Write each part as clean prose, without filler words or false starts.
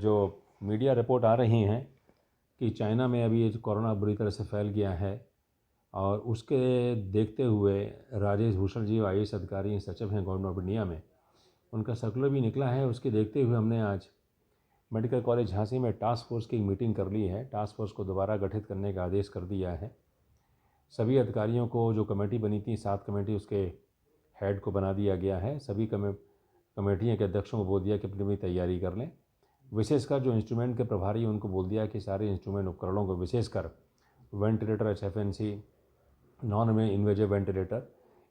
जो media report आ रही हैं कि चाइना में अभी कोरोना बुरी तरह से फैल गया है और उसके देखते हुए राजेश भूषण जी IAS अधिकारी सचिव हैं गवर्नमेंट ऑफ इंडिया में, उनका सर्कुलर भी निकला है। उसके देखते हुए हमने आज मेडिकल कॉलेज झांसी में टास्क फोर्स की मीटिंग कर ली है। टास्क फोर्स को दोबारा गठित करने का आदेश कर दिया है। सभी अधिकारियों को, जो कमेटी बनी थी 7 कमेटी, उसके हेड को बना दिया गया है। सभी कमेटियों के अध्यक्षों को बोल दिया कि अपनी तैयारी कर लें। विशेषकर जो इंस्ट्रूमेंट के प्रभारी उनको बोल दिया कि सारे इंस्ट्रूमेंट उपकरणों को, विशेषकर ventilator, HFNC, non invasive ventilator,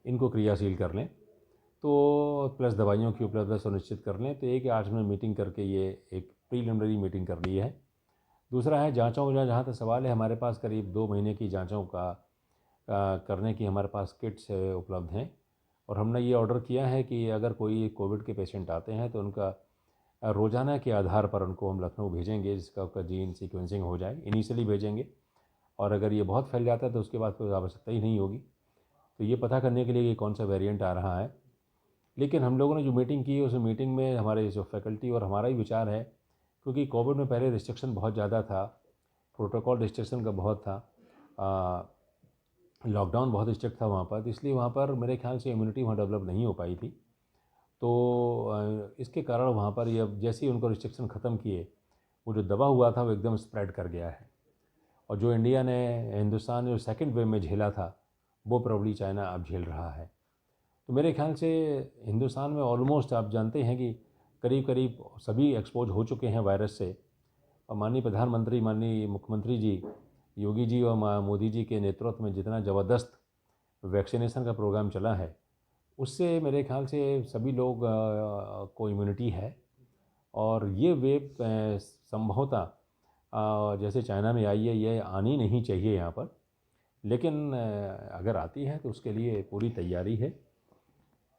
इनको क्रियाशील कर लें, तो प्लस दवाइयों की उपलब्धता सुनिश्चित कर लें। तो एक आज हमने मीटिंग करके ये एक प्रीलिमिनरी मीटिंग कर ली है। दूसरा है जांचों का, जहाँ तक सवाल है, हमारे पास करीब 2 महीने की जांचों का करने की हमारे पास किट्स उपलब्ध हैं और हमने ये ऑर्डर किया है कि अगर कोई कोविड के पेशेंट आते हैं तो उनका रोज़ाना के आधार पर उनको हम लखनऊ भेजेंगे, जिसका उसका जीन सीक्वेंसिंग हो जाए। इनिशियली भेजेंगे और अगर ये बहुत फैल जाता है तो उसके बाद कोई आवश्यकता ही नहीं होगी। तो ये पता करने के लिए कि कौन सा वेरिएंट आ रहा है। लेकिन हम लोगों ने जो मीटिंग की, उस मीटिंग में हमारे जो फैकल्टी और हमारा ही विचार है, क्योंकि कोविड में पहले रिस्ट्रिक्शन बहुत ज़्यादा था, प्रोटोकॉल रिस्ट्रिक्शन का बहुत था, लॉकडाउन बहुत स्ट्रिक्ट था वहाँ पर, इसलिए वहाँ पर मेरे ख्याल से इम्यूनिटी वहाँ डेवलप नहीं हो पाई थी। तो इसके कारण वहाँ पर ये अब जैसे ही उनको रिस्ट्रिक्शन ख़त्म किए, वो जो दबा हुआ था वो एकदम स्प्रेड कर गया है। और जो हिंदुस्तान ने जो सेकेंड वेव में झेला था, वो प्रॉब्ली चाइना अब झेल रहा है। तो मेरे ख्याल से हिंदुस्तान में ऑलमोस्ट आप जानते हैं कि करीब करीब सभी एक्सपोज हो चुके हैं वायरस से। और माननीय प्रधानमंत्री, माननीय मुख्यमंत्री जी, योगी जी और मोदी जी के नेतृत्व में जितना ज़बरदस्त वैक्सीनेशन का प्रोग्राम चला है, उससे मेरे ख्याल से सभी लोग को इम्यूनिटी है। और ये वेव संभवतः जैसे चाइना में आई है, ये आनी नहीं चाहिए यहाँ पर, लेकिन अगर आती है तो उसके लिए पूरी तैयारी है।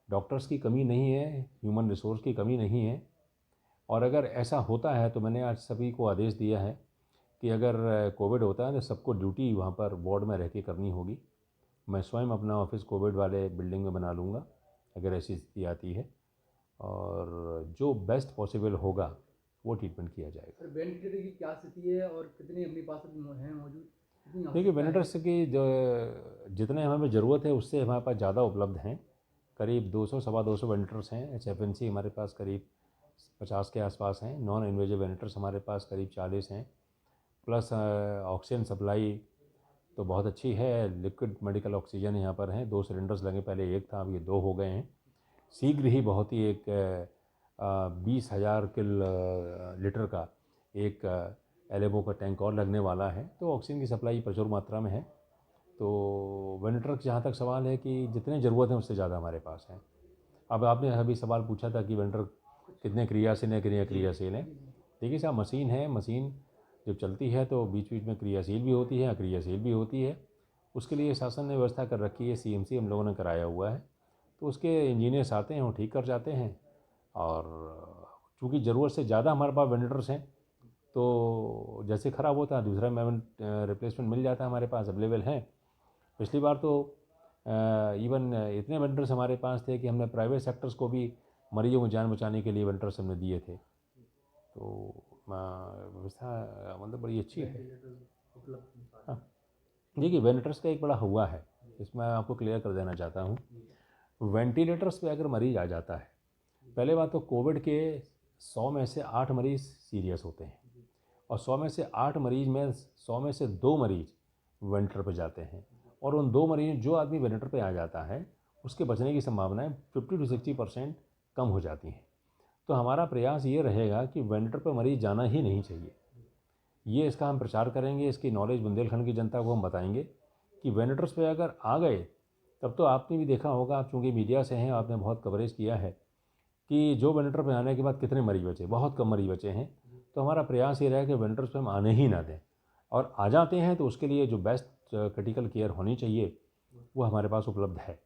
डॉक्टर्स की कमी नहीं है, ह्यूमन रिसोर्स की कमी नहीं है। और अगर ऐसा होता है तो मैंने आज सभी को आदेश दिया है कि अगर कोविड होता है तो सबको ड्यूटी वहाँ पर वार्ड में रह के करनी होगी। मैं स्वयं अपना ऑफिस कोविड वाले बिल्डिंग में बना लूँगा अगर ऐसी स्थिति आती है, और जो बेस्ट पॉसिबल होगा वो ट्रीटमेंट किया जाएगा। सर, वेंटिलेटर की क्या स्थिति है और कितने अपने पास हैं मौजूद? देखिए, वेंटिलेटर्स की जो जितने हमें ज़रूरत है उससे हमारे पास ज़्यादा उपलब्ध हैं। करीब 200 सवा 200 वेंटिलेटर्स हैं। HFNC हमारे पास करीब 50 के आसपास हैं। नॉन इन्वेजिव वेंटिलेटर्स हमारे पास करीब 40 हैं। प्लस ऑक्सीजन सप्लाई तो बहुत अच्छी है। लिक्विड मेडिकल ऑक्सीजन यहाँ पर हैं। 2 सिलेंडर्स लगे, पहले 1 था, अब ये 2 हो गए हैं। शीघ्र ही बहुत ही एक 20,000 लीटर का एक एलेबो का टैंक और लगने वाला है। तो ऑक्सीजन की सप्लाई प्रचुर मात्रा में है। तो वेंटिलेटर का जहाँ तक सवाल है कि जितने ज़रूरत है उससे ज़्यादा हमारे पास है। अब आपने अभी सवाल पूछा था कि वेंटिलेटर कितने क्रियाशील हैं, कितने अक्रियाशील हैं। देखिए साहब, मशीन है, मशीन जब चलती है तो बीच बीच में क्रियाशील भी होती है, अक्रियाशील भी होती है। उसके लिए शासन ने व्यवस्था कर रखी है, CMC हम लोगों ने कराया हुआ है। तो उसके इंजीनियर्स आते हैं, वो ठीक कर जाते हैं। और चूँकि ज़रूरत से ज़्यादा हमारे पास वेंटिलेटर्स हैं, तो जैसे ख़राब होता है दूसरा रिप्लेसमेंट मिल जाता है, हमारे पास अवेलेबल है। पिछली बार तो इवन इतने वेंटिलेटर्स हमारे पास थे कि हमने प्राइवेट सेक्टर्स को भी मरीजों को जान बचाने के लिए वेंटिलेटर्स हमने दिए थे। तो व्यवस्था मतलब बड़ी अच्छी है। हाँ, देखिए, वेंटिलेटर्स का एक बड़ा हुआ है, इसमें आपको क्लियर कर देना चाहता हूँ। वेंटिलेटर्स पे अगर मरीज़ आ जाता है, पहले बात तो कोविड के 100 में से 8 मरीज़ सीरियस होते हैं, और 100 में से 8 मरीज़ में 100 में से 2 मरीज़ वेंटिलेटर पे जाते हैं। और उन 2 मरीज, जो आदमी वेंटिलेटर पे आ जाता है, उसके बचने की संभावनाएं 50 से 60% कम हो जाती हैं। तो हमारा प्रयास ये रहेगा कि वेंटिलेटर पे मरीज़ जाना ही नहीं चाहिए। ये इसका हम प्रचार करेंगे, इसकी नॉलेज बुंदेलखंड की जनता को हम बताएंगे कि वेंटिलेटर्स पे अगर आ गए, तब तो आपने भी देखा होगा, आप चूँकि मीडिया से हैं, आपने बहुत कवरेज किया है कि जो वेंटिलेटर पे आने के बाद कितने मरीज बचे, बहुत कम मरीज बचे हैं। तो हमारा प्रयास ये रहेगा कि वेंटिलेटर्स पे हम आने ही ना दें, और आ जाते हैं तो उसके लिए जो बेस्ट क्रिटिकल केयर होनी चाहिए वो हमारे पास उपलब्ध है।